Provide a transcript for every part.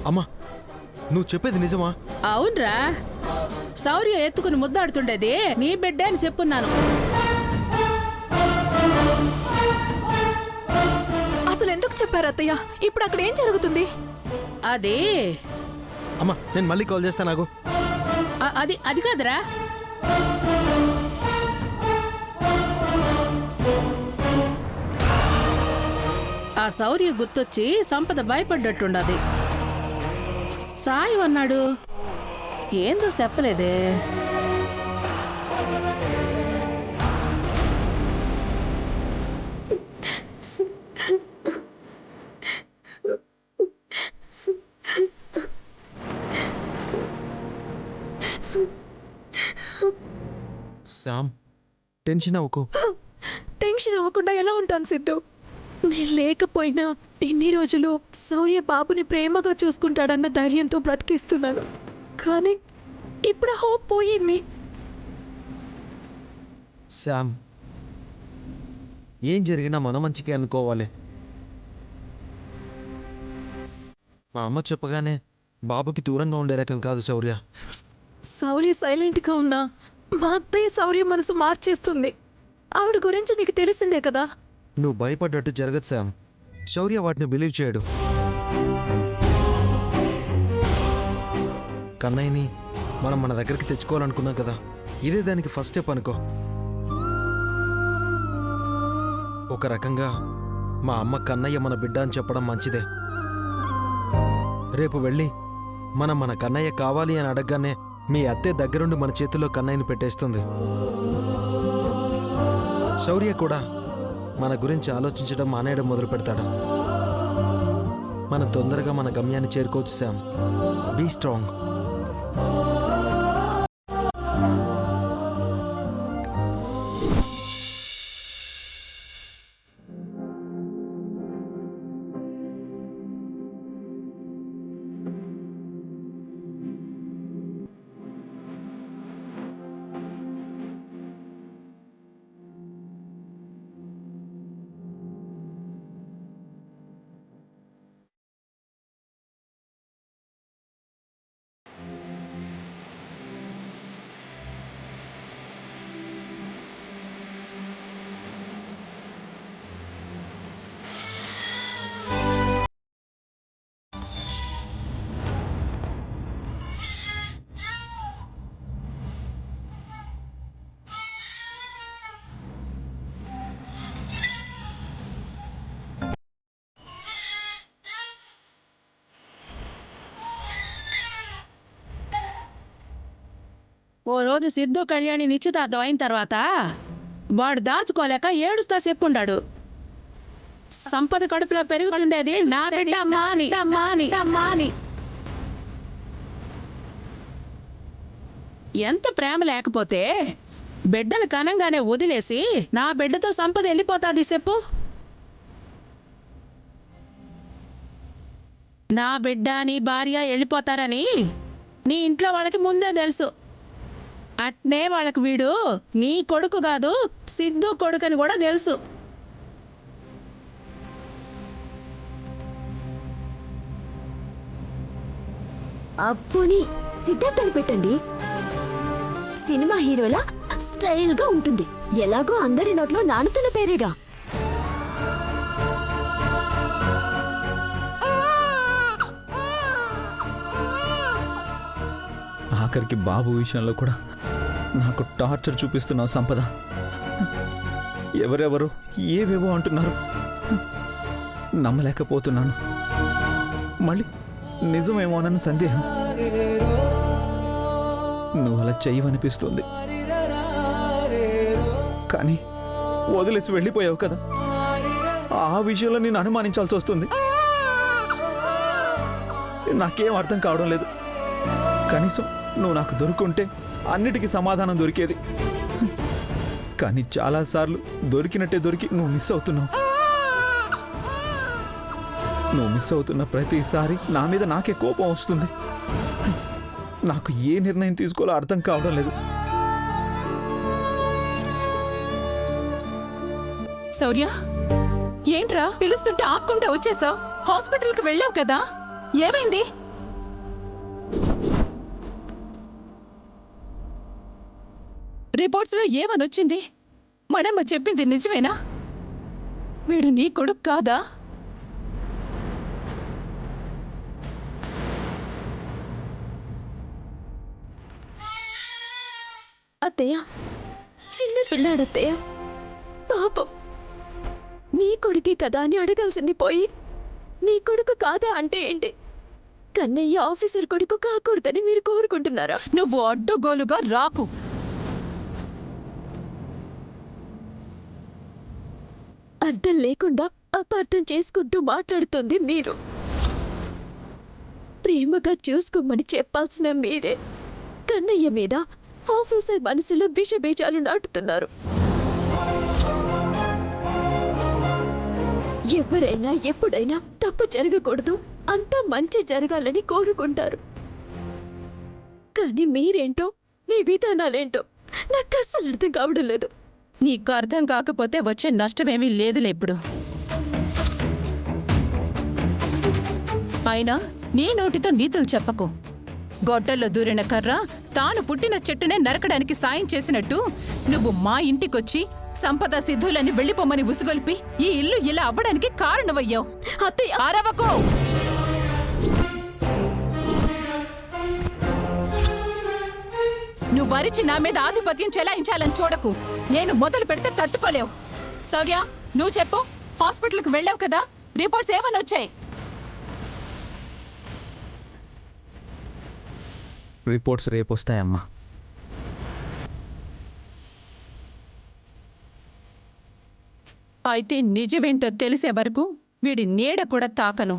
అమ్మా నువ్వు చెప్పేది నిజమా? అవునరా, శౌర్య ఎత్తుకుని ముద్దాడుతుండేది నీ బిడ్డే అని చెప్పున్నాను. అసలు ఎందుకు చెప్పారు అత్తయ్య? ఇప్పుడు అక్కడ ఏం జరుగుతుంది? అది అమ్మా నేను మళ్ళీ కాల్ చేస్తాను నాకు. అది అది కాదురా, ఆ శౌర్య గుర్తొచ్చి సంపద భయపడ్డట్టుండది. సాయం అన్నాడు, ఏందో చెప్పలేదే. శ్యామ్ టెన్షన్ అవ్వకు. టెన్షన్ అవ్వకుండా ఎలా ఉంటాను సిద్ధు? నేను లేకపోయినా ఇన్ని రోజులు శౌర్య బాబుని ప్రేమగా చూసుకుంటాడన్న ధైర్యంతో బ్రతికిస్తున్నాను. కానీ ఇప్పుడు హోప్ పోయింది. శ్యామ్ ఏం జరిగినా మన మంచికే అనుకోవాలి. మా అమ్మ చెప్పగానే బాబుకి దూరంగా ఉండే రకం కాదు శౌర్య. శౌర్య సైలెంట్గా ఉన్నా మా అత్తయ్య శౌర్య మనసు మార్చేస్తుంది. ఆవిడ గురించి నీకు తెలిసిందే కదా. నువ్వు భయపడ్డట్టు జరగదు శ్యామ్. శౌర్య వాటిని బిలీవ్ చేయడు. కన్నయ్యని మనం మన దగ్గరికి తెచ్చుకోవాలనుకున్నాం కదా, ఇదే దానికి ఫస్ట్ స్టెప్ అనుకో. ఒక రకంగా మా అమ్మ కన్నయ్య మన బిడ్డ అని చెప్పడం మంచిదే. రేపు వెళ్ళి మనం మన కన్నయ్య కావాలి అని అడగగానే మీ అత్తే దగ్గరుండి మన చేతుల్లో కన్నయ్యని పెట్టేస్తుంది. శౌర్య కూడా మన గురించి ఆలోచించడం మానేయడం మొదలు పెడతాడు. మనం తొందరగా మన గమ్యాన్ని చేరుకోవచ్చు శ్యామ్. Be strong. ఓ రోజు సిద్ధు కళ్యాణి నిశ్చితార్థం అయిన తర్వాత వాడు దాచుకోలేక ఏడుస్తా చెప్పుండాడు. సంపద కడుపులో పెరుగుతుండేది నా బిడ్డ మాని మాని మాని. ఎంత ప్రేమ లేకపోతే బిడ్డను కనంగానే వదిలేసి నా బిడ్డతో సంపద వెళ్ళిపోతాది చెప్పు. నా బిడ్డ నీ భార్య వెళ్ళిపోతారని నీ ఇంట్లో వాళ్ళకి ముందే తెలుసు. అట్నే వాళ్ళకి వీడు నీ కొడుకు కాదు సిద్ధు కొడుకు అని కూడా తెలుసు. అప్పుని సిద్ధార్థని పెట్టండి. సినిమా హీరోలా స్టైల్ గా ఉంటుంది. ఎలాగో అందరి నోట్లో నానుతున్న పేరేగా. ఆఖరికి బాబు విషయంలో కూడా నాకు టార్చర్ చూపిస్తున్నావు సంపద. ఎవరెవరు ఏవేవో అంటున్నారు, నమ్మలేకపోతున్నాను. మళ్ళీ నిజమేమోనని సందేహం. నువ్వు అలా చెయ్యవనిపిస్తుంది, కానీ వదిలేసి వెళ్ళిపోయావు కదా, ఆ విషయంలో నేను అనుమానించాల్సి వస్తుంది. నాకేం అర్థం కావడం లేదు. కనీసం నువ్వు నాకు దొరుకుంటే అన్నిటికీ సమాధానం దొరికేది. కానీ చాలాసార్లు దొరికినట్టే దొరికి నువ్వు మిస్ అవుతున్నావు. నువ్వు మిస్ అవుతున్న ప్రతిసారి నా మీద నాకే కోపం వస్తుంది. నాకు ఏ నిర్ణయం తీసుకోవాలో అర్థం కావడం లేదు. శౌర్య, ఏంట్రా పిలుస్తుంటే ఆక్కుంటే వచ్చేసావు? హాస్పిటల్కి వెళ్ళావు కదా, ఏమైంది? రిపోర్ట్స్లో ఏమని వచ్చింది? మనమ్మ చెప్పింది నిజమేనా? వీడు నీ కొడుకు కాదా? అత్తయ్య, చిన్న పిల్లాడత్తయ్య, పాపం నీ కొడుకే కదా అని అడగాల్సింది పోయి నీ కొడుకు కాదా అంటే ఏంటి? కన్నయ్య ఆఫీసర్ కొడుకు కాకూడదని మీరు కోరుకుంటున్నారా? నువ్వు అడ్డుగోలుగా రాకు. అర్థం లేకుండా అపార్థం చేసుకుంటూ మాట్లాడుతుంది మీరు. ప్రేమగా చూసుకోమని చెప్పాల్సిన మీరే కన్నయ్య మీద ఆఫీసర్ మనసులో విషబీజాలు నాటుతున్నారు. ఎవరైనా ఎప్పుడైనా తప్పు జరగకూడదు, అంతా మంచి జరగాలని కోరుకుంటారు. కానీ మీరేంటో, మీ విధానాలేంటో నాకు అస్సలు అర్థం కావడం లేదు. నీకు అర్థం కాకపోతే వచ్చే నష్టమేమీ లేదులే ఇప్పుడు. అయినా నీ నోటితో నీతులు చెప్పకు. గొడ్డల్లో దూరిన కర్ర తాను పుట్టిన చెట్టునే నరకడానికి సాయం చేసినట్టు నువ్వు మా ఇంటికొచ్చి సంపద సిద్ధులని వెళ్ళిపోమని ఉసుగొల్పి ఈ ఇల్లు ఇలా అవ్వడానికి కారణమయ్యావు. అత్తయ్య, అరవకు. నువ్వు వరిచి నా మీద ఆధిపత్యం చెలాయించాలని చూడకు. నేను మొదలు పెడితే తట్టుకోలేవు. సౌర్య, నువ్వు చెప్పు. హాస్పిటల్కి వెళ్ళావు కదా, రిపోర్ట్స్ ఏమని వచ్చాయి? రిపోర్ట్స్ రేపు వస్తాయమ్మా. అయితే నిజమేంటో తెలిసే వరకు వీడి నీడ కూడా తాకను.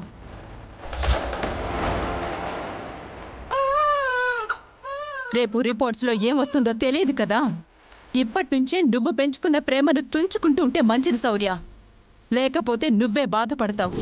రేపు రిపోర్ట్స్లో ఏం వస్తుందో తెలియదు కదా. ఇప్పటి నుంచే నువ్వు పెంచుకున్న ప్రేమను తుంచుకుంటూ ఉంటే మంచిది సౌర్య. లేకపోతే నువ్వే బాధపడతావు.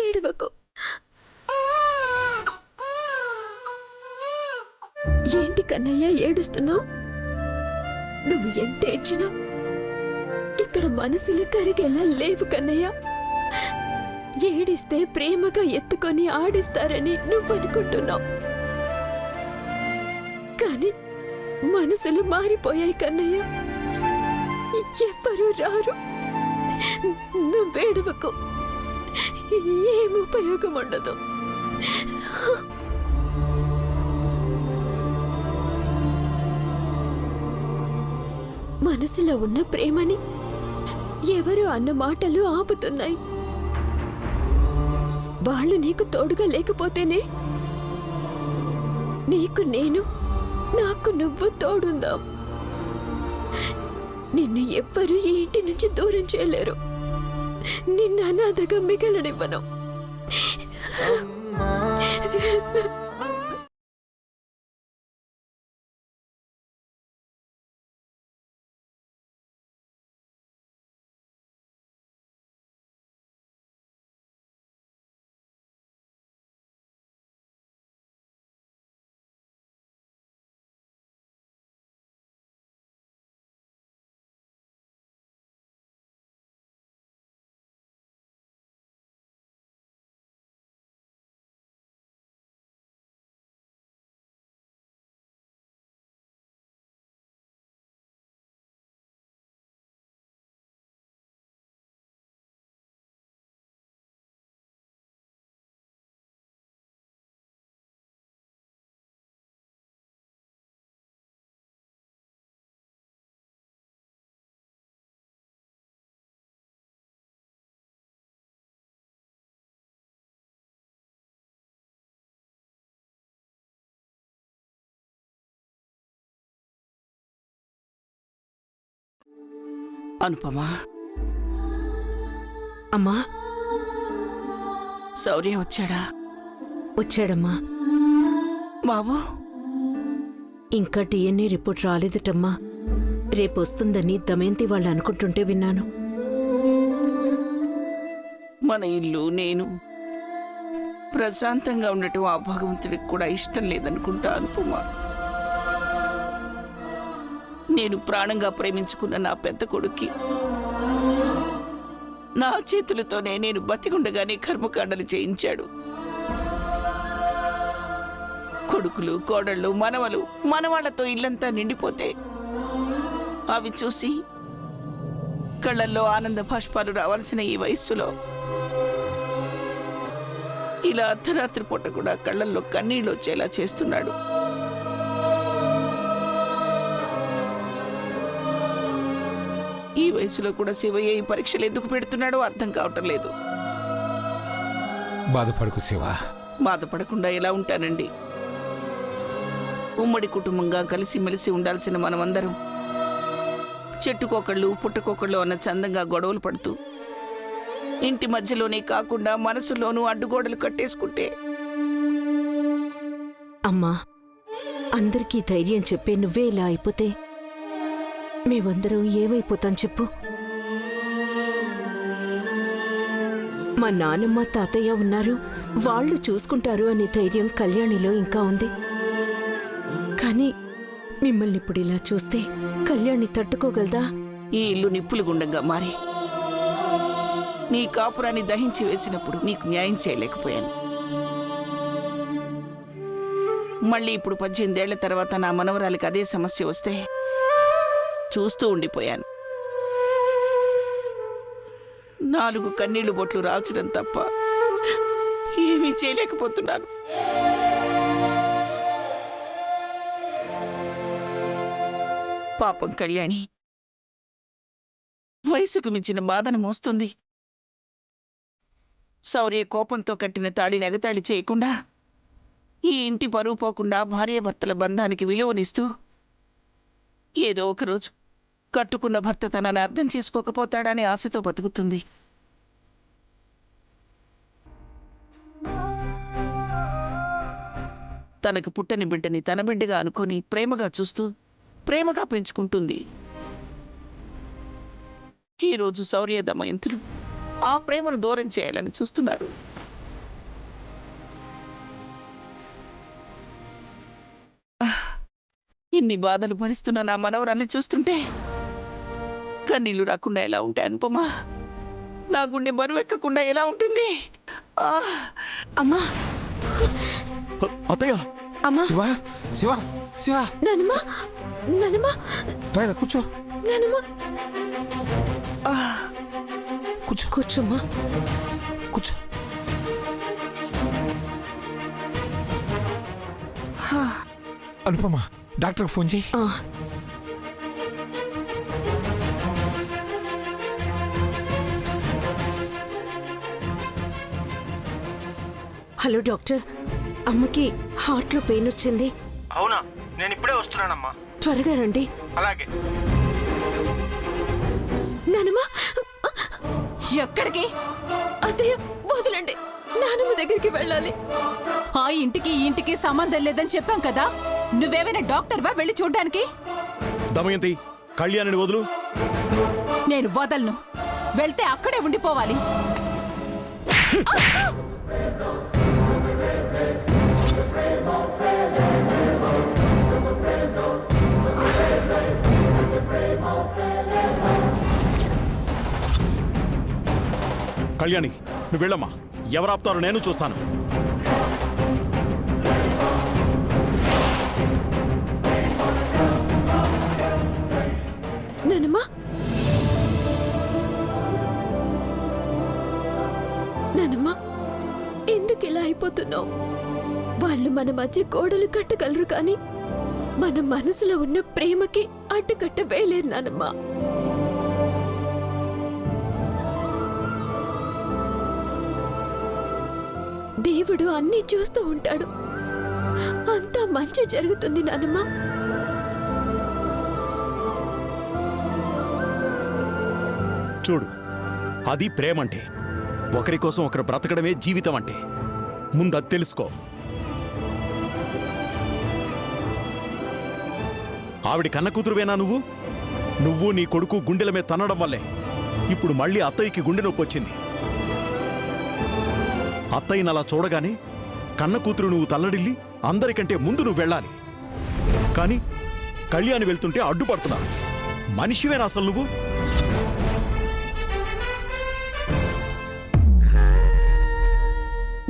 ఏడవకు. ఏంటి కన్నయ్య ఏడుస్తున్నావు? నువ్వు ఎంత ఏడ్చినా ఇక్కడ మనసులు కరిగేలా లేవు కన్నయ్య. ఏడిస్తే ప్రేమగా ఎత్తుకొని ఆడిస్తారని నువ్వనుకుంటున్నావు, కానీ మనసులు మారిపోయాయి కన్నయ్య. ఎవ్వరూ రారు. నువ్వేడవకు, ఏం ఉపయోగం ఉండదు. మనసులో ఉన్న ప్రేమని ఎవరు అన్న మాటలు ఆపుతున్నాయి. వాళ్ళు నీకు తోడుగా లేకపోతేనే నీకు నేను, నాకు నువ్వు తోడుందాం. నిన్ను ఎవ్వరూ ఈ ఇంటి నుంచి దూరం చేయలేరు. నిన్ను అనాథగా మిగలనివ్వను. అనుపమా, అమ్మా శౌర్య వచ్చాడా? వచ్చాడమ్మా. బాబు, ఇంకా డిఎన్ఏ రిపోర్ట్ రాలేదటమ్మా. రేపు వస్తుందని దమయంతి వాళ్ళు అనుకుంటుంటే విన్నాను. మన ఇల్లు నేను ప్రశాంతంగా ఉండటం ఆ భగవంతుడికి కూడా ఇష్టం లేదనుకుంటా అనుపమా. నేను ప్రాణంగా ప్రేమించుకున్న నా పెద్ద కొడుక్కి నా చేతులతోనే నేను బతికుండగానే కర్మకాండలు చేయించాడు. కొడుకులు, కోడళ్ళు, మనవలు, మనవాళ్లతో ఇల్లంతా నిండిపోతే అవి చూసి కళ్ళల్లో ఆనంద భాష్పాలు రావాల్సిన ఈ వయస్సులో ఇలా అర్ధరాత్రి పూట కూడా కళ్ళల్లో కన్నీళ్ళు వచ్చేలా చేస్తున్నాడు. ఈ వయసులో కూడా శివయ్య ఈ పరీక్షలు ఎందుకు పెడుతున్నాడో అర్థం కావటం లేదు. బాధపడకు శివ. బాధపడకుండా ఎలా ఉంటానండి? ఉమ్మడి కుటుంబంగా కలిసిమెలిసి ఉండాల్సిన మనమందరం చెట్టుకొకళ్ళు పుట్టకొకళ్ళు అన్న చందంగా గొడవలు పడుతూ ఇంటి మధ్యలోనే కాకుండా మనసులోనూ అడ్డుగోడలు కట్టేసుకుంటే అమ్మా, అందరికీ ధైర్యం చెప్పే నువ్వే ఇలా అయిపోతే మేమందరం ఏమైపోతాం చెప్పు? మా నానమ్మ, తాతయ్య ఉన్నారు, వాళ్ళు చూసుకుంటారు అనే ధైర్యం కళ్యాణిలో ఇంకా ఉంది. కానీ మిమ్మల్ని ఇప్పుడు ఇలా చూస్తే కళ్యాణి తట్టుకోగలదా? ఈ ఇల్లు నిప్పులు గుండంగా మారి నీ కాపురాన్ని దహించి వేసినప్పుడు నీకు న్యాయం చేయలేకపోయాను. మళ్ళీ ఇప్పుడు 18 ఏళ్ల తర్వాత నా మనవరాలికి అదే సమస్య వస్తే చూస్తూ ఉండిపోయాను. 4 కన్నీళ్లు బొట్లు రాల్చడం తప్ప ఏమీ చేయలేకపోతున్నాను. పాపం కళ్యాణి వయసుకు మించిన బాధను మోస్తుంది. శౌర్య కోపంతో కట్టిన తాళిని ఎగతాళి చేయకుండా, ఈ ఇంటి పరువు పోకుండా భార్యాభర్తల బంధానికి విలువనిస్తూ ఏదో ఒకరోజు కట్టుకున్న భర్త తనని అర్థం చేసుకోకపోతాడని ఆశతో బతుకుతుంది. తనకు పుట్టని బిడ్డని తన బిడ్డగా అనుకొని ప్రేమగా చూస్తూ ప్రేమగా పెంచుకుంటుంది. ఈరోజు శౌర్య దమయంతులు ఆ ప్రేమను దూరం చేయాలని చూస్తున్నారు. ఇన్ని బాధలు భరిస్తున్న నా మనవరాన్ని చూస్తుంటే కన్నీళ్లు రాకుండా ఎలా ఉంటాయి అనుపమా? నా గుండె బరువెక్కకుండా ఎలా ఉంటుంది? అమ్మా, అత్తయ్య, అమ్మా, శివ శివ శివ, నానమ్మా, నానమ్మా, రాయరా కూర్చో. నానమ్మా, కూర్చో కూర్చోమ్మా. కూర్చో. అనుపమ, డాక్టర్ ఫోన్ చేయి. ఆ, హలో డాక్టర్, అమ్మకి హార్ట్లో పెయిన్ వచ్చింది. అవునా? నేను ఇప్పుడే వస్తున్నానమ్మా. త్వరగా రండి. అలాగే. నానమ్మా, ఎక్కడికి? అత్తయ్య వదలండి, నానమ్మ దగ్గరికి వెళ్ళాలి. ఆ ఇంటికి ఈ ఇంటికి సంబంధం లేదని చెప్పాం కదా. నువ్వేమైనా డాక్టర్వా వెళ్ళి చూడ్డానికి? దమయంతి, కళ్యాణిని వదులు. నేను వదలను. వెళ్తే అక్కడే ఉండిపోవాలి. కళ్యాణి, నువ్వు వెళ్ళమ్మా. ఎవరాపుతారో నేను చూస్తాను. నానమ్మా, నానమ్మా, ఎందుకు ఇలా అయిపోతున్నావు? వాళ్ళు మన మధ్య గోడలు కట్టగలరు కానీ మన మనసులో ఉన్న ప్రేమకి అడ్డుకట్ట వేయలేరు నానమ్మా. దేవుడు అన్నీ చూస్తూ ఉంటాడు. అంతా మంచి జరుగుతుంది నానమ్మా. చూడు, అది ప్రేమంటే. ఒకరి కోసం ఒకరు బ్రతకడమే జీవితం అంటే. ముందది తెలుసుకో. ఆవిడ కన్న కూతురువేనా నువ్వు? నువ్వు నీ కొడుకు గుండెల మీద తన్నడం వల్లే ఇప్పుడు మళ్ళీ అత్తయ్యకి గుండె నొప్పి వచ్చింది. అత్తయ్యని అలా చూడగానే కన్న కూతురు నువ్వు తల్లడిల్లి అందరికంటే ముందు నువ్వు వెళ్ళాలి. కానీ కళ్యాణి వెళ్తుంటే అడ్డుపడుతున్నా. మనిషివేనా అసలు నువ్వు?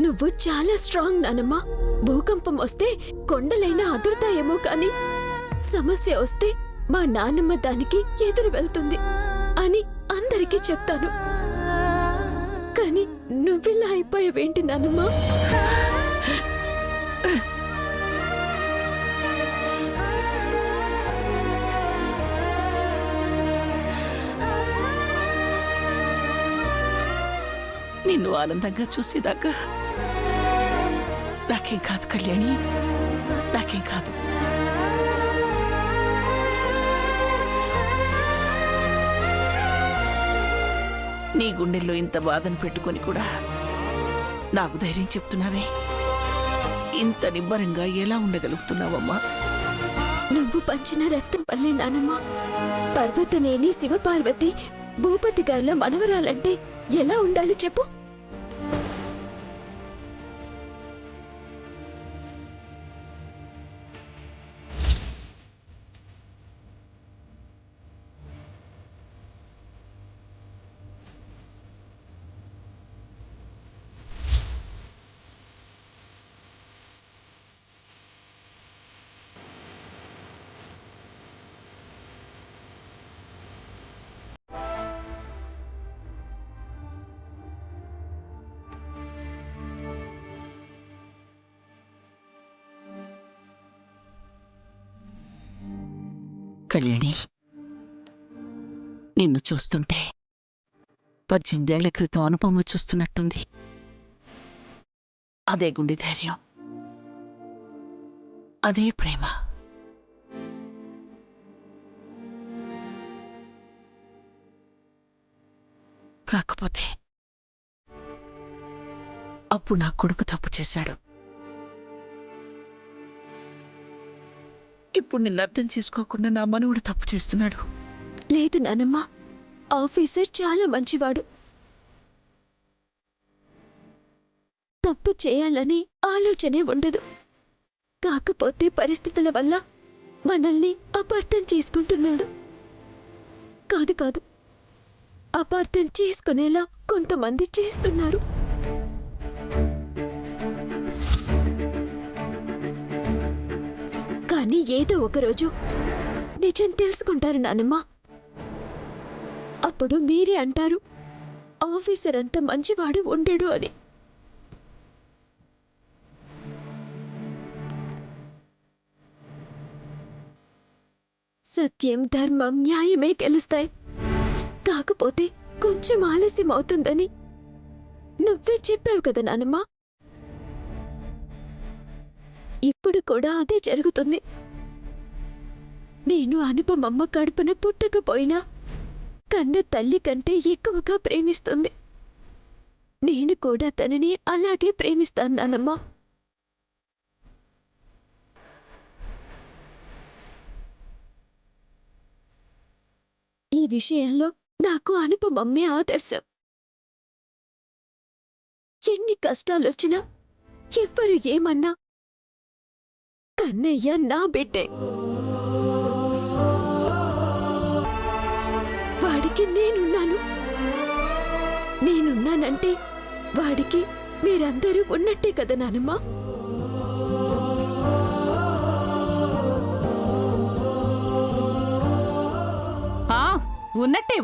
నువ్వు చాలా స్ట్రాంగ్ నానమ్మ. భూకంపం వస్తే కొండలైనా అదురుతాయేమో కానీ సమస్య వస్తే మా నాన్నమ్మ దానికి ఎదురు వెళ్తుంది అని అందరికీ చెప్తాను. కానీ నువ్విలా అయిపోయావేంటి నానమ్మ? నిన్ను ఆనందంగా చూసేదాకా నాకేం కాదు కళ్యాణి, నాకేం కాదు. నీ గుండెల్లో ఇంత బాధను పెట్టుకొని కూడా నాకు ధైర్యం చెప్తున్నావే. ఇంత నిబ్బరంగా ఎలా ఉండగలుగుతున్నావమ్మా? నువ్వు పంచిన రక్తం వల్లే నానమ్మ. పర్వతనేని శివపార్వతి భూపతి గారిల మనవరాలంటే ఎలా ఉండాలి చెప్పు? కళ్యాణి, నిన్ను చూస్తుంటే 18 ఏళ్ల క్రితం అనుపమ చూస్తున్నట్టుంది. అదే గుండె ధైర్యం, అదే ప్రేమ. కాకపోతే అప్పుడు నా కొడుకు తప్పు చేశాడు. ఇప్పుడు నిన్ను అర్థం చేసుకోకుండా నా మనవుడు తప్పు చేస్తున్నాడు. లేదు నానమ్మ, ఆఫీసర్ చాలా మంచివాడు. తప్పు చేయాలని ఆలోచనే ఉండదు. కాకపోతే పరిస్థితుల వల్ల మనల్ని అపార్థం చేసుకుంటున్నాడు. కాదు కాదు, అపార్థం చేసుకునేలా కొంతమంది చేస్తున్నారు. కానీ ఏదో ఒకరోజు నిజం తెలుసుకుంటారు నానమ్మ. అప్పుడు మీరే అంటారు ఆఫీసర్ అంత మంచివాడు ఉండడు అని. సత్యం, ధర్మం, న్యాయమే గెలుస్తాయి. కాకపోతే కొంచెం ఆలస్యం అవుతుందని నువ్వే చెప్పావు కదా నానమ్మ. ఇప్పుడు కూడా అదే జరుగుతుంది. నేను అనుపమమ్మ కడుపున పుట్టకపోయినా కన్న తల్లి కంటే ఎక్కువగా ప్రేమిస్తుంది. నేను కూడా తనని అలాగే ప్రేమిస్తాను నానమ్మ. ఈ విషయంలో నాకు అనుపమమ్మే ఆదర్శం. ఎన్ని కష్టాలొచ్చినా, ఎవ్వరు ఏమన్నా, కన్నయ్య నా బిడ్డే. వాడికి నేనున్నానంటే వాడికి మీరందరూ ఉన్నట్టే కదా నానమ్మ.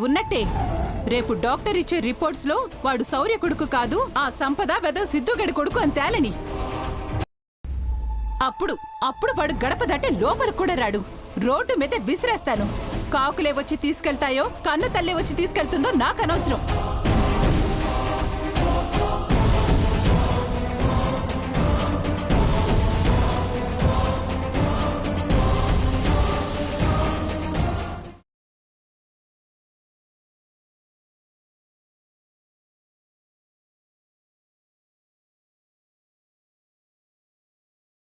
ఉన్నట్టే. రేపు డాక్టర్ ఇచ్చే రిపోర్ట్స్ లో వాడు శౌర్య కొడుకు కాదు, ఆ సంపద వెదవ సిద్ధుగడి కొడుకు అని తేలని. అప్పుడు వాడు గడప దాటే లోపలికి కూడా రాడు. రోడ్డు మీద విసిరేస్తాను. కాకులే వచ్చి తీసుకెళ్తాయో కన్ను తల్లే వచ్చి తీసుకెళ్తుందో నాకు అనవసరం.